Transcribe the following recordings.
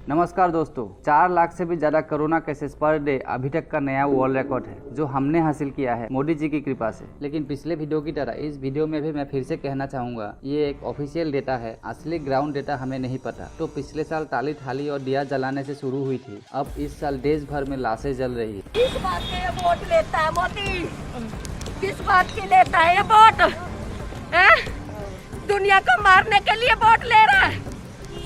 नमस्कार दोस्तों, 4 लाख से भी ज्यादा कोरोना केसेस पर डे अभी तक का नया वर्ल्ड रिकॉर्ड है जो हमने हासिल किया है मोदी जी की कृपा से। लेकिन पिछले वीडियो की तरह इस वीडियो में भी मैं फिर से कहना चाहूंगा, ये एक ऑफिशियल डेटा है, असली ग्राउंड डेटा हमें नहीं पता। तो पिछले साल ताली थाली और दिया जलाने से शुरू हुई थी, अब इस साल देश भर में लाशें जल रही है। किस बात के ये वोट लेता है मोदी? किस बात की लेता है ये वोट? दुनिया को मारने के लिए वोट ले रहा है।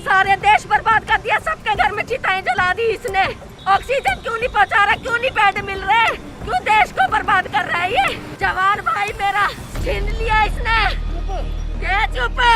सारे देश बर्बाद कर दिया, सबके घर में चिताएं जला दी इसने। ऑक्सीजन क्यों नहीं पहुंचा रहा, क्यों नहीं बेड मिल रहे, क्यों देश को बर्बाद कर रहा है ये जवान भाई मेरा? छीन लिया इसने। चुप।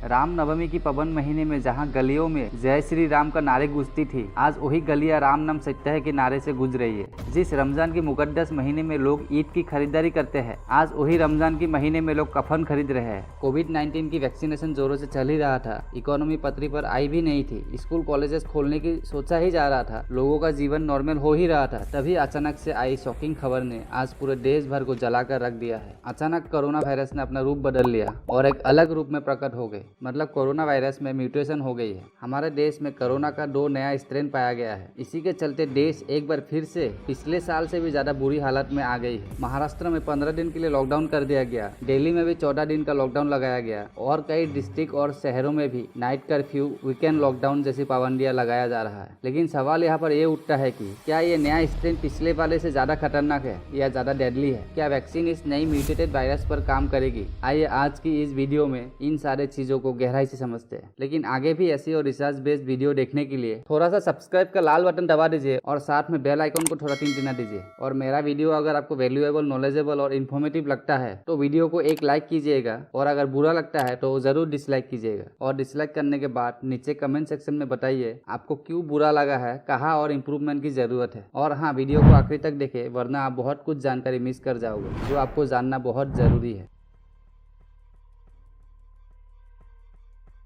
रामनवमी की पवन महीने में जहां गलियों में जय श्री राम का नारे गूंजती थी, आज वही गलियां राम नाम सत्य है के नारे से गूंज रही है। जिस रमजान के मुकद्दस महीने में लोग ईद की खरीदारी करते हैं, आज वही रमजान की महीने में लोग कफन खरीद रहे हैं। कोविड-19 की वैक्सीनेशन जोरों से चल ही रहा था, इकोनॉमी पटरी पर आई भी नहीं थी, स्कूल कॉलेजेस खोलने की सोचा ही जा रहा था, लोगों का जीवन नॉर्मल हो ही रहा था। तभी अचानक से आई शॉकिंग खबर ने आज पूरे देश भर को जलाकर रख दिया है। अचानक कोरोना वायरस ने अपना रूप बदल लिया और एक अलग रूप में प्रकट हो गए। मतलब कोरोना वायरस में म्यूटेशन हो गई है। हमारे देश में कोरोना का 2 नया स्ट्रेन पाया गया है। इसी के चलते देश एक बार फिर से पिछले साल से भी ज्यादा बुरी हालत में आ गई है। महाराष्ट्र में 15 दिन के लिए लॉकडाउन कर दिया गया, दिल्ली में भी 14 दिन का लॉकडाउन लगाया गया और कई डिस्ट्रिक्ट और शहरों में भी नाइट कर्फ्यू, वीकेंड लॉकडाउन जैसी पाबंदियां लगाया जा रहा है। लेकिन सवाल यहाँ पर ये उठता है कि क्या ये नया स्ट्रेन पिछले वाले से ज्यादा खतरनाक है या ज्यादा डेडली है? क्या वैक्सीन इस नई म्यूटेटेड वायरस पर काम करेगी? आइए आज की इस वीडियो में इन सारे चीजों को गहराई से समझते हैं। लेकिन आगे भी ऐसी और रिसर्च बेस्ड वीडियो देखने के लिए थोड़ा सा सब्सक्राइब का लाल बटन दबा दीजिए और साथ में बेल आइकन को थोड़ा टिना दीजिए। और मेरा वीडियो अगर आपको वैल्यूएबल, नॉलेजेबल और इन्फॉर्मेटिव लगता है तो वीडियो को एक लाइक कीजिएगा और अगर बुरा लगता है तो जरूर डिसलाइक कीजिएगा। और डिसलाइक करने के बाद नीचे कमेंट सेक्शन में बताइए आपको क्यों बुरा लगा है, कहाँ और इम्प्रूवमेंट की जरूरत है। और हाँ, वीडियो को आखिरी तक देखें वरना आप बहुत कुछ जानकारी मिस कर जाओगे जो आपको जानना बहुत जरूरी है।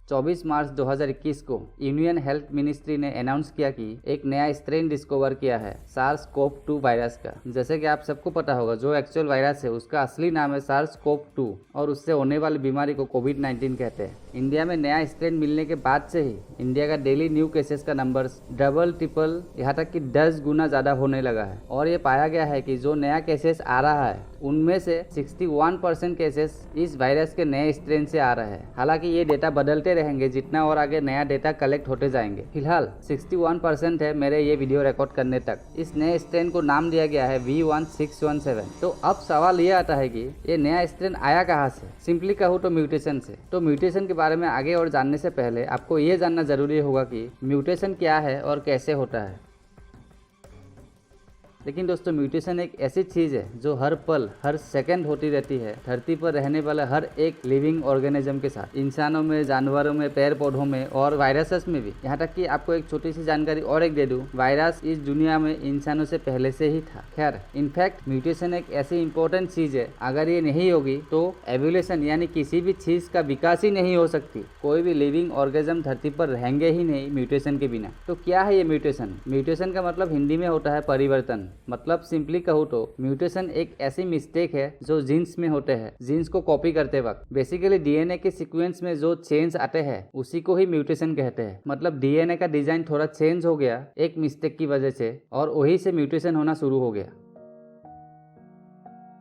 24 मार्च 2021 को यूनियन हेल्थ मिनिस्ट्री ने अनाउंस किया कि एक नया स्ट्रेन डिस्कवर किया है SARS-CoV-2 वायरस का। जैसे कि आप सबको पता होगा, जो एक्चुअल वायरस है उसका असली नाम है SARS-CoV-2 और उससे होने वाली बीमारी को कोविड-19 कहते हैं। इंडिया में नया स्ट्रेन मिलने के बाद से ही इंडिया का डेली न्यू केसेस का नंबर डबल, ट्रिपल, यहाँ तक कि 10 गुना ज्यादा होने लगा है। और ये पाया गया है कि जो नया केसेस आ रहा है उनमें से 61% केसेस इस वायरस के नए स्ट्रेन से आ रहे हैं। हालांकि ये डेटा बदलते रहेंगे जितना और आगे नया डेटा कलेक्ट होते जाएंगे। फिलहाल 61% है मेरे ये वीडियो रिकॉर्ड करने तक। इस नए स्ट्रेन को नाम दिया गया है V1617। तो अब सवाल ये आता है कि ये नया स्ट्रेन आया कहाँ से? सिंपली कहूँ तो म्यूटेशन से। तो म्यूटेशन के बारे में आगे और जानने से पहले आपको ये जानना जरूरी होगा कि म्यूटेशन क्या है और कैसे होता है। लेकिन दोस्तों, म्यूटेशन एक ऐसी चीज़ है जो हर पल, हर सेकंड होती रहती है धरती पर रहने वाले हर एक लिविंग ऑर्गेनिज्म के साथ, इंसानों में, जानवरों में, पेड़ पौधों में और वायरसेस में भी। यहाँ तक कि आपको एक छोटी सी जानकारी और एक दे दूं, वायरस इस दुनिया में इंसानों से पहले से ही था। खैर, इनफैक्ट म्यूटेशन एक ऐसी इंपॉर्टेंट चीज़ है, अगर ये नहीं होगी तो एवोल्यूशन यानी किसी भी चीज़ का विकास ही नहीं हो सकती। कोई भी लिविंग ऑर्गेनिज्म धरती पर रहेंगे ही नहीं म्यूटेशन के बिना। तो क्या है ये म्यूटेशन? म्यूटेशन का मतलब हिंदी में होता है परिवर्तन। मतलब सिंपली कहूँ तो म्यूटेशन एक ऐसी मिस्टेक है जो जीन्स में होते हैं, जीन्स को कॉपी करते वक्त। बेसिकली डीएनए के सीक्वेंस में जो चेंज आते हैं उसी को ही म्यूटेशन कहते हैं। मतलब डीएनए का डिजाइन थोड़ा चेंज हो गया एक मिस्टेक की वजह से और वही से म्यूटेशन होना शुरू हो गया।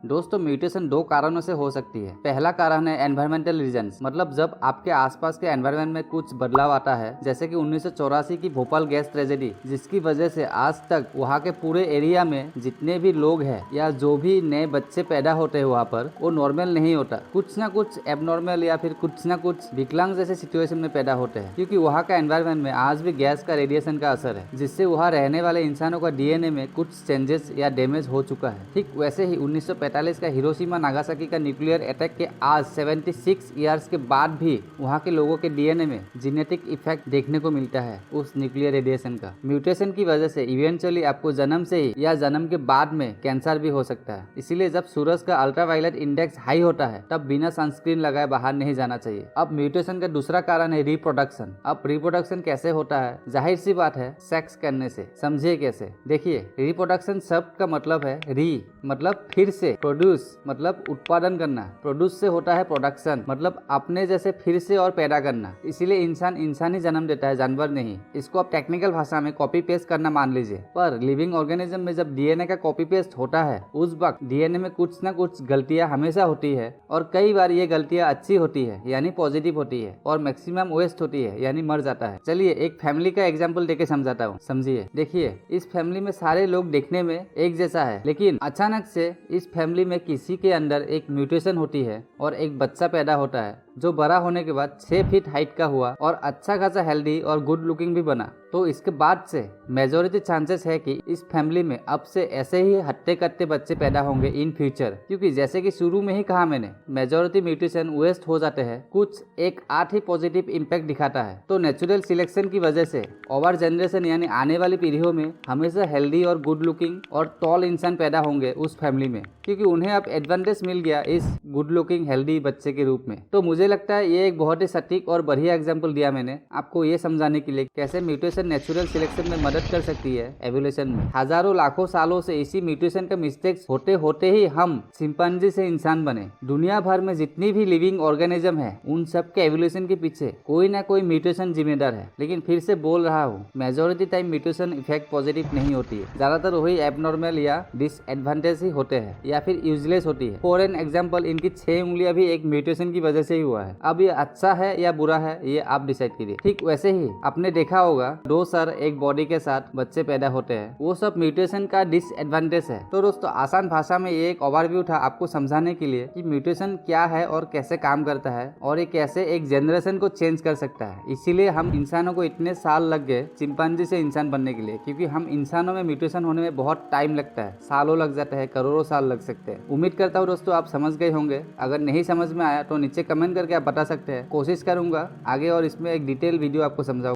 दोस्तों, म्यूटेशन 2 कारणों से हो सकती है। पहला कारण है एनवायरमेंटल रीजंस। मतलब जब आपके आसपास के एनवायरमेंट में कुछ बदलाव आता है, जैसे कि 1984 की भोपाल गैस ट्रेजेडी, जिसकी वजह से आज तक वहाँ के पूरे एरिया में जितने भी लोग हैं या जो भी नए बच्चे पैदा होते हैं वहाँ पर, वो नॉर्मल नहीं होता, कुछ ना कुछ एबनॉर्मल या फिर कुछ ना कुछ विकलांग जैसे सिचुएशन में पैदा होते हैं, क्योंकि वहाँ का एनवायरमेंट में आज भी गैस का रेडिएशन का असर है, जिससे वहाँ रहने वाले इंसानों का डीएनए में कुछ चेंजेस या डैमेज हो चुका है। ठीक वैसे ही 1945 का हिरोशिमा नागासाकी का न्यूक्लियर अटैक के आज 76 ईयर्स के बाद भी वहाँ के लोगों के डीएनए में जेनेटिक इफेक्ट देखने को मिलता है उस न्यूक्लियर रेडिएशन का। म्यूटेशन की वजह से इवेंचुअली आपको जन्म से ही या जन्म के बाद में कैंसर भी हो सकता है। इसीलिए जब सूरज का अल्ट्रावायलेट इंडेक्स हाई होता है तब बिना सनस्क्रीन लगाए बाहर नहीं जाना चाहिए। अब म्यूटेशन का दूसरा कारण है रिप्रोडक्शन। अब रिप्रोडक्शन कैसे होता है? जाहिर सी बात है, सेक्स करने से। समझिए कैसे? देखिए, रिप्रोडक्शन शब्द का मतलब है री मतलब फिर से, प्रोड्यूस मतलब उत्पादन करना, प्रोड्यूस से होता है प्रोडक्शन मतलब अपने जैसे फिर से और पैदा करना। इसीलिए इंसान ही जन्म देता है, जानवर नहीं। इसको आप टेक्निकल भाषा में कॉपी पेस्ट करना मान लीजिए। पर लिविंग ऑर्गेनिज्म में जब डीएनए का कॉपी पेस्ट होता है उस वक्त डीएनए में कुछ ना कुछ गलतियां हमेशा होती है और कई बार ये गलतियां अच्छी होती है यानी पॉजिटिव होती है और मैक्सिमम वेस्ट होती है यानी मर जाता है। चलिए एक फैमिली का एग्जाम्पल देके समझाता हूँ, समझिए। देखिए इस फैमिली में सारे लोग देखने में एक जैसा है, लेकिन अचानक से इस फैमिली में किसी के अंदर एक म्यूटेशन होती है और एक बच्चा पैदा होता है जो बड़ा होने के बाद 6 फीट हाइट का हुआ और अच्छा खासा हेल्दी और गुड लुकिंग भी बना। तो इसके बाद से मेजोरिटी चांसेस है कि इस फैमिली में अब से ऐसे ही हट्टे कट्टे बच्चे पैदा होंगे इन फ्यूचर, क्योंकि जैसे कि शुरू में ही कहा मैंने मेजोरिटी म्यूटेशन वेस्ट हो जाते हैं, कुछ एक आठ ही पॉजिटिव इम्पैक्ट दिखाता है। तो नेचुरल सिलेक्शन की वजह से ओवर जनरेशन यानी आने वाली पीढ़ियों में हमेशा हेल्दी और गुड लुकिंग और टॉल इंसान पैदा होंगे उस फैमिली में, क्योंकि उन्हें अब एडवांटेज मिल गया इस गुड लुकिंग हेल्दी बच्चे के रूप में। तो मुझे लगता है ये एक बहुत ही सटीक और बढ़िया एग्जाम्पल दिया मैंने आपको ये समझाने के लिए कैसे म्यूटेशन नेचुरल सिलेक्शन में मदद कर सकती है एवोल्यूशन में। हजारों लाखों सालों से इसी म्यूटेशन का मिस्टेक्स होते होते ही हम चिंपैंजी से इंसान बने। दुनिया भर में जितनी भी लिविंग ऑर्गेनिज्म है उन सब के एवोल्यूशन के पीछे कोई ना कोई म्यूटेशन जिम्मेदार है। लेकिन फिर से बोल रहा हूँ, majority time mutation effect positive नहीं होती है, ज्यादातर वही एबनॉर्मल या डिसएडवांटेज ही होते हैं या फिर यूजलेस होती है। फॉर एन एग्जाम्पल इनकी 6 उंगलियां भी एक म्यूटेशन की वजह से ही हुआ है। अब ये अच्छा है या बुरा है ये आप डिसाइड कीजिए। ठीक वैसे ही आपने देखा होगा 2 सर एक बॉडी के साथ बच्चे पैदा होते हैं, वो सब म्यूटेशन का डिसएडवांटेज है। तो दोस्तों आसान भाषा में ये एक ओवरव्यू था आपको समझाने के लिए कि म्यूटेशन क्या है और कैसे काम करता है और ये कैसे एक जनरेशन को चेंज कर सकता है। इसीलिए हम इंसानों को इतने साल लग गए चिंपैंजी से इंसान बनने के लिए, क्योंकि हम इंसानों में म्यूटेशन होने में बहुत टाइम लगता है, सालों लग जाता है, करोड़ों साल लग सकते हैं। उम्मीद करता हूँ दोस्तों आप समझ गए होंगे। अगर नहीं समझ में आया तो नीचे कमेंट करके आप बता सकते हैं, कोशिश करूंगा आगे और इसमें एक डिटेल वीडियो आपको समझाऊं।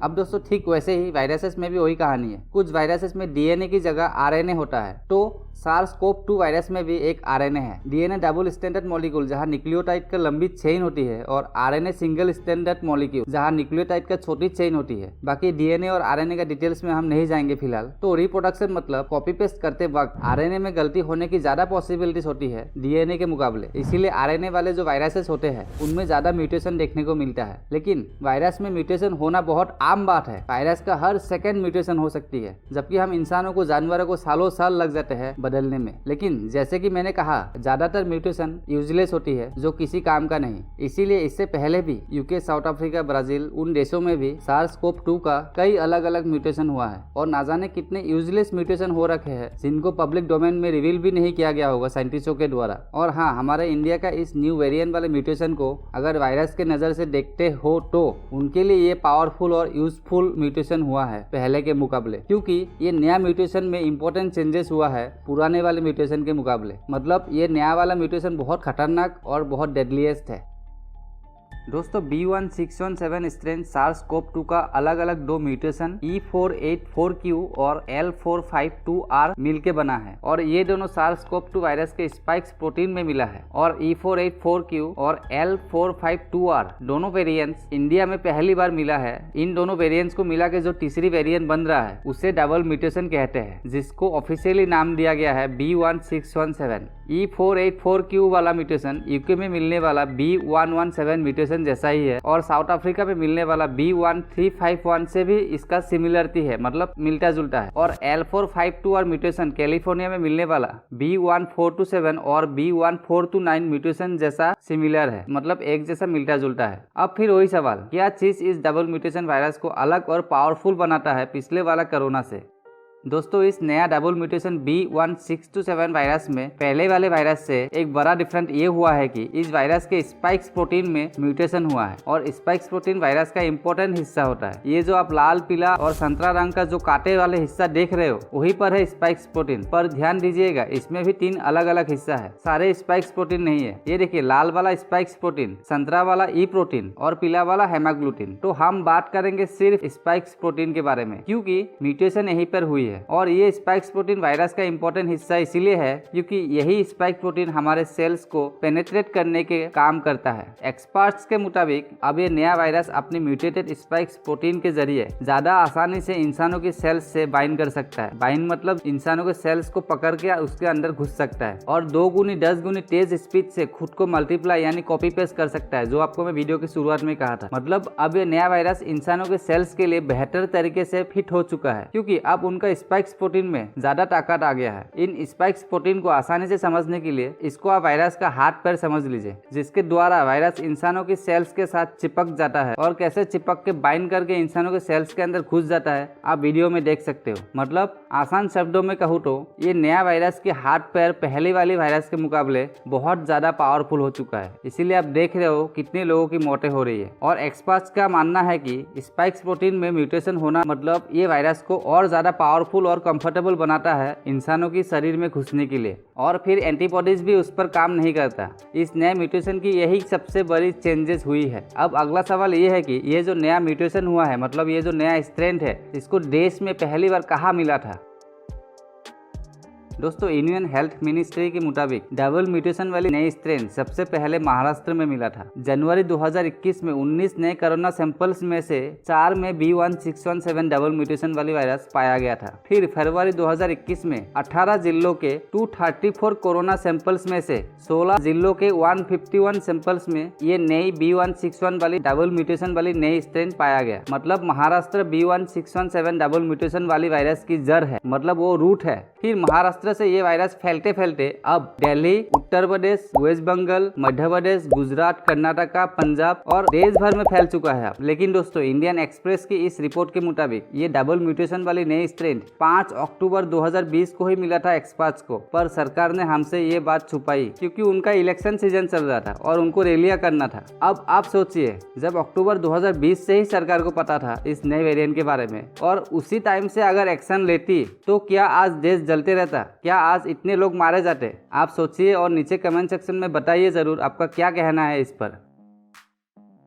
अब दोस्तों ठीक वैसे ही वायरसेस में भी वही कहानी है। कुछ वायरसेस में डीएनए की जगह आरएनए होता है, तो SARS-CoV-2 वायरस में भी एक आरएनए है। डीएनए डबल स्टैंडर्ड मॉलिक्यूल जहां न्यूक्लियोटाइड का लंबी चेन होती है और आरएनए सिंगल स्टैंडर्ड मॉलिक्यूल जहां न्यूक्लियोटाइड का छोटी चेन होती है। बाकी डीएनए और आरएनए का डिटेल्स में हम नहीं जाएंगे फिलहाल। तो रिप्रोडक्शन मतलब कॉपी पेस्ट करते वक्त आरएनए में गलती होने की ज्यादा पॉसिबिलिटीज होती है डीएनए के मुकाबले, इसीलिए आरएनए वाले जो वायरसेस होते हैं उनमें ज्यादा म्यूटेशन देखने को मिलता है। लेकिन वायरस में म्यूटेशन होना बहुत आम बात है, वायरस का हर सेकेंड म्यूटेशन हो सकती है, जबकि हम इंसानों को जानवरों को सालों साल लग जाते हैं बदलने में। लेकिन जैसे कि मैंने कहा ज्यादातर म्यूटेशन यूजलेस होती है जो किसी काम का नहीं। इसीलिए इससे पहले भी यूके, साउथ अफ्रीका, ब्राजील उन देशों में भी SARS-CoV-2 का कई अलग अलग म्यूटेशन हुआ है और ना जाने कितने यूजलेस म्यूटेशन हो रखे हैं जिनको पब्लिक डोमेन में रिवील भी नहीं किया गया होगा साइंटिस्टों के द्वारा। और हाँ, हमारे इंडिया का इस न्यू वेरिएंट वाले म्यूटेशन को अगर वायरस के नजर से देखते हो तो उनके लिए ये पावरफुल और यूजफुल म्यूटेशन हुआ है पहले के मुकाबले, क्योंकि ये नया म्यूटेशन में इंपॉर्टेंट चेंजेस हुआ है पुराने वाले म्यूटेशन के मुकाबले। मतलब ये नया वाला म्यूटेशन बहुत खतरनाक और बहुत डेडलीस्ट है। दोस्तों B1617 स्ट्रेन SARS-CoV-2 का अलग अलग 2 म्यूटेशन E484Q और L452R मिलके बना है और ये दोनों SARS-CoV-2 वायरस के स्पाइक्स प्रोटीन में मिला है। और E484Q और L452R दोनों वेरिएंट्स इंडिया में पहली बार मिला है। इन दोनों वेरिएंट्स को मिला के जो तीसरी वेरिएंट बन रहा है उसे डबल म्यूटेशन कहते हैं, जिसको ऑफिशियली नाम दिया गया है B1617। E484Q वाला म्यूटेशन यूके में मिलने वाला B117 म्यूटेशन जैसा ही है और साउथ अफ्रीका में मिलने वाला B1351 से भी इसका सिमिलरिटी है, मतलब मिलता जुलता है। और L452R म्यूटेशन कैलिफोर्निया में मिलने वाला B1427 और B1429 म्यूटेशन जैसा सिमिलर है, मतलब एक जैसा मिलता जुलता है। अब फिर वही सवाल, क्या चीज इस डबल म्यूटेशन वायरस को अलग और पावरफुल बनाता है पिछले वाला कोरोना से? दोस्तों इस नया डबल म्यूटेशन B1627 वायरस में पहले वाले वायरस से एक बड़ा डिफरेंट ये हुआ है कि इस वायरस के स्पाइक्स प्रोटीन में म्यूटेशन हुआ है और स्पाइक्स प्रोटीन वायरस का इंपॉर्टेंट हिस्सा होता है। ये जो आप लाल, पीला और संतरा रंग का जो कांटे वाले हिस्सा देख रहे हो वही पर है स्पाइक्स प्रोटीन। पर ध्यान दीजिएगा इसमें भी 3 अलग अलग हिस्सा है, सारे स्पाइक्स प्रोटीन नहीं है। ये देखिए लाल वाला स्पाइक्स प्रोटीन, संतरा वाला ई प्रोटीन और पीला वाला हेमाग्लूटिन। तो हम बात करेंगे सिर्फ स्पाइक्स प्रोटीन के बारे में, क्योंकि म्यूटेशन यहीं पर हुई है। है। और ये स्पाइक प्रोटीन वायरस का इम्पोर्टेंट हिस्सा इसीलिए है क्योंकि यही स्पाइक प्रोटीन हमारे सेल्स को पेनेट्रेट करने के काम करता है। एक्सपर्ट्स के मुताबिक अब ये नया वायरस अपनी म्यूटेटेड स्पाइक प्रोटीन के जरिए ज्यादा आसानी से इंसानों की सेल्स से बाइंड कर सकता है। बाइंड मतलब इंसानों के सेल्स को पकड़ के उसके अंदर घुस सकता है और 2 गुनी 10 गुनी तेज स्पीड से खुद को मल्टीप्लाई यानी कॉपी पेस्ट कर सकता है, जो आपको मैं वीडियो की शुरुआत में कहा था। मतलब अब ये नया वायरस इंसानों के सेल्स के लिए बेहतर तरीके से फिट हो चुका है क्योंकि अब उनका स्पाइक प्रोटीन में ज्यादा ताकत आ गया है। इन स्पाइक प्रोटीन को आसानी से समझने के लिए इसको आप वायरस का हाथ पैर समझ लीजिए, जिसके द्वारा वायरस इंसानों की सेल्स के साथ चिपक जाता है और कैसे चिपक के बाइंड करके इंसानों के सेल्स के अंदर घुस जाता है आप वीडियो में देख सकते हो। मतलब आसान शब्दों में कहूँ तो ये नया वायरस के हाथ पैर पहले वाली वायरस के मुकाबले बहुत ज्यादा पावरफुल हो चुका है। इसीलिए आप देख रहे हो कितने लोगों की मौतें हो रही है। और एक्सपर्ट्स का मानना है कि स्पाइक प्रोटीन में म्यूटेशन होना मतलब ये वायरस को और ज्यादा पावरफुल और कंफर्टेबल बनाता है इंसानों की शरीर में घुसने के लिए, और फिर एंटीबॉडीज भी उस पर काम नहीं करता। इस नए म्यूटेशन की यही सबसे बड़ी चेंजेस हुई है। अब अगला सवाल ये है कि ये जो नया म्यूटेशन हुआ है, मतलब ये जो नया स्ट्रेन है, इसको देश में पहली बार कहाँ मिला था? दोस्तों, इंडियन हेल्थ मिनिस्ट्री के मुताबिक डबल म्यूटेशन वाली नई स्ट्रेन सबसे पहले महाराष्ट्र में मिला था। जनवरी 2021 में 19 नए कोरोना सैंपल्स में से 4 में B1617 डबल म्यूटेशन वाली वायरस पाया गया था। फिर फरवरी 2021 में 18 जिलों के 234 कोरोना सैंपल्स में से 16 जिलों के 151 सैंपल्स में ये नई B161 वाली डबल म्यूटेशन वाली नई स्ट्रेन पाया गया। मतलब महाराष्ट्र B1617 डबल म्यूटेशन वाली वायरस की जड़ है, मतलब वो रूट है। फिर महाराष्ट्र से ये वायरस फैलते फैलते अब दिल्ली, उत्तर प्रदेश, वेस्ट बंगाल, मध्य प्रदेश, गुजरात, कर्नाटका, पंजाब और देश भर में फैल चुका है। लेकिन दोस्तों, इंडियन एक्सप्रेस की इस रिपोर्ट के मुताबिक ये डबल म्यूटेशन वाली नई स्ट्रेन 5 अक्टूबर 2020 को ही मिला था एक्सपर्ट्स को, पर सरकार ने हमसे ये बात छुपाई क्योंकि उनका इलेक्शन सीजन चल रहा था और उनको रैलियां करना था। अब आप सोचिए, जब अक्टूबर 2020 से ही सरकार को पता था इस नए वेरिएंट के बारे में और उसी टाइम से अगर एक्शन लेती तो क्या आज देश जलते रहता? क्या आज इतने लोग मारे जाते? आप सोचिए और नीचे कमेंट सेक्शन में बताइए जरूर आपका क्या कहना है इस पर।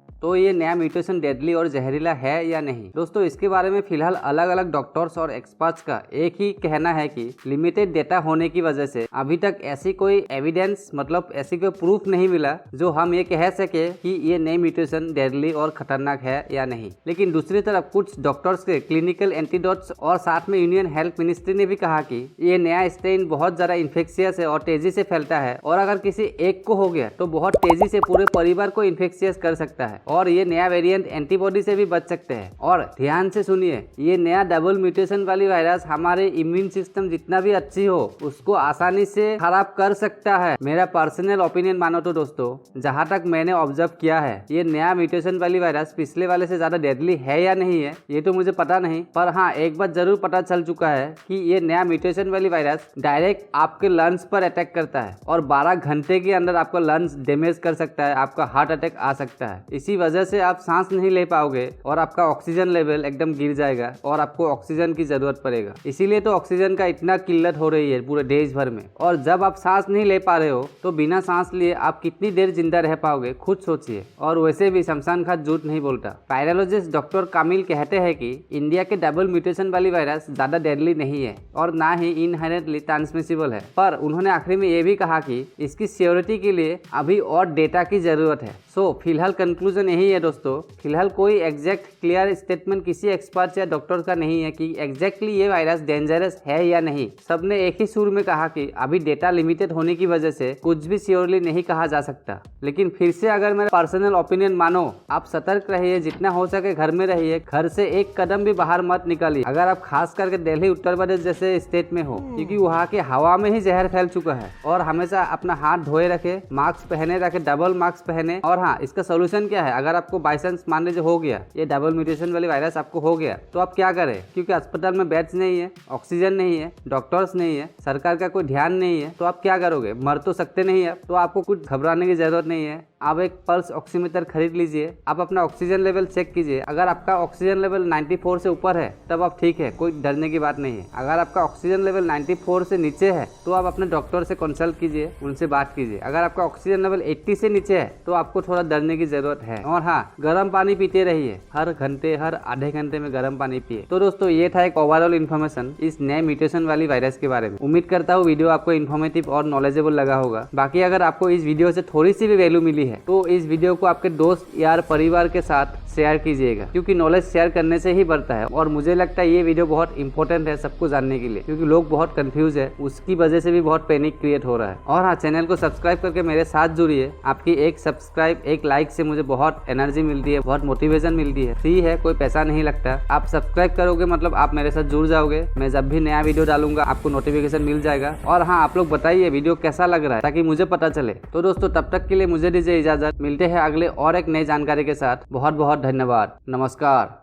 तो ये नया म्यूटेशन डेडली और जहरीला है या नहीं? दोस्तों, इसके बारे में फिलहाल अलग अलग डॉक्टर्स और एक्सपर्ट्स का एक ही कहना है कि लिमिटेड डेटा होने की वजह से अभी तक ऐसी कोई एविडेंस, मतलब ऐसी कोई प्रूफ नहीं मिला जो हम ये कह सके कि ये नई म्यूटेशन डेडली और खतरनाक है या नहीं। लेकिन दूसरी तरफ कुछ डॉक्टर्स के क्लिनिकल एंटीडोट्स और साथ में इंडियन हेल्थ मिनिस्ट्री ने भी कहा कि ये नया स्ट्रेन बहुत ज्यादा इन्फेक्शियस है और तेजी से फैलता है, और अगर किसी एक को हो गया तो बहुत तेजी से पूरे परिवार को इन्फेक्शियस कर सकता है और ये नया वेरिएंट एंटीबॉडी से भी बच सकते हैं। और ध्यान से सुनिए, ये नया डबल म्यूटेशन वाली वायरस हमारे इम्यून सिस्टम जितना भी अच्छी हो उसको आसानी से खराब कर सकता है। मेरा पर्सनल ओपिनियन मानो तो दोस्तों, जहां तक मैंने ऑब्जर्व किया है, ये नया म्यूटेशन वाली वायरस पिछले वाले से ज्यादा डेडली है या नहीं है ये तो मुझे पता नहीं, पर हाँ एक बात जरूर पता चल चुका है कि ये नया म्यूटेशन वाली वायरस डायरेक्ट आपके लंग्स पर अटैक करता है और 12 घंटे के अंदर आपका लंग्स डैमेज कर सकता है, आपका हार्ट अटैक आ सकता है। इसी वजह से आप सांस नहीं ले पाओगे और आपका ऑक्सीजन लेवल एकदम गिर जाएगा और आपको ऑक्सीजन की जरूरत पड़ेगा। इसीलिए तो ऑक्सीजन का इतना किल्लत हो रही है पूरे देश भर में। और जब आप सांस नहीं ले पा रहे हो तो बिना सांस लिए आप कितनी देर जिंदा रह पाओगे, खुद सोचिए। और वैसे भी शमशान खान झूठ नहीं बोलता। वायरोलॉजिस्ट डॉक्टर कामिल कहते हैं कि इंडिया के डबल म्यूटेशन वाली वायरस ज्यादा डेडली नहीं है और ना ही इनहेरेंटली ट्रांसमिसिबल है, पर उन्होंने आखिर में ये भी कहा कि इसकी सिक्योरिटी के लिए अभी और डेटा की जरूरत है। सो फिलहाल कंक्लूजन यही है दोस्तों, फिलहाल कोई एग्जैक्ट क्लियर स्टेटमेंट किसी एक्सपर्ट या डॉक्टर का नहीं है कि एग्जैक्टली ये वायरस डेंजरस है या नहीं। सबने एक ही सुर में कहा कि अभी डेटा लिमिटेड होने की वजह से कुछ भी श्योरली नहीं कहा जा सकता। लेकिन फिर से अगर मेरा पर्सनल ओपिनियन मानो, आप सतर्क रहिए, जितना हो सके घर में रहिए, घर से एक कदम भी बाहर मत निकालिए अगर आप खास करके दिल्ली, उत्तर प्रदेश जैसे स्टेट में हो, क्योंकि वहाँ के हवा में ही जहर फैल चुका है। और हमेशा अपना हाथ धोए रखे, मास्क पहने रखे, डबल मास्क पहने। और हाँ, इसका सोल्यूशन क्या है? अगर आपको बाई चांस मान लीजिए हो गया ये डबल म्यूटेशन वाली वायरस आपको हो गया तो आप क्या करें? क्योंकि अस्पताल में बेड्स नहीं है, ऑक्सीजन नहीं है, डॉक्टर्स नहीं है, सरकार का कोई ध्यान नहीं है, तो आप क्या करोगे? मर तो सकते नहीं है, तो आपको कुछ घबराने की जरूरत नहीं है। आप एक पल्स ऑक्सीमीटर खरीद लीजिए। आप अपना ऑक्सीजन लेवल चेक कीजिए। अगर आपका ऑक्सीजन लेवल 94 से ऊपर है तब आप ठीक है, कोई डरने की बात नहीं है। अगर आपका ऑक्सीजन लेवल 94 से नीचे है तो आप अपने डॉक्टर से कंसल्ट कीजिए, उनसे बात कीजिए। अगर आपका ऑक्सीजन लेवल 80 से नीचे है तो आपको थोड़ा डरने की जरूरत है। और हाँ, गर्म पानी पीते रहिए, हर घंटे हर आधे घंटे में गर्म पानी पिए। तो दोस्तों ये था एक ओवरऑल इन्फॉर्मेशन इस नए म्यूटेशन वाली वायरस के बारे में। उम्मीद करता हूँ वीडियो आपको इन्फॉर्मेटिव और नॉलेजेबल लगा होगा। बाकी अगर आपको इस वीडियो से थोड़ी सी भी वैल्यू मिली है तो इस वीडियो को आपके दोस्त यार परिवार के साथ शेयर कीजिएगा, क्योंकि नॉलेज शेयर करने से ही बढ़ता है। और मुझे लगता है ये वीडियो बहुत इंपॉर्टेंट है सबको जानने के लिए, क्योंकि लोग बहुत कंफ्यूज है, उसकी वजह से भी बहुत पैनिक क्रिएट हो रहा है। और हाँ, चैनल को सब्सक्राइब करके मेरे साथ जुड़िए। आपकी एक सब्सक्राइब, एक लाइक से मुझे बहुत एनर्जी मिलती है, बहुत मोटिवेशन मिलती है। फ्री है, कोई पैसा नहीं लगता। आप सब्सक्राइब करोगे मतलब आप मेरे साथ जुड़ जाओगे। मैं जब भी नया वीडियो डालूंगा आपको नोटिफिकेशन मिल जाएगा। और हाँ, आप लोग बताइए वीडियो कैसा लग रहा है ताकि मुझे पता चले। तो दोस्तों तब तक के लिए मुझे दीजिए इजाजत। मिलते हैं अगले और एक नई जानकारी के साथ। बहुत बहुत धन्यवाद। नमस्कार।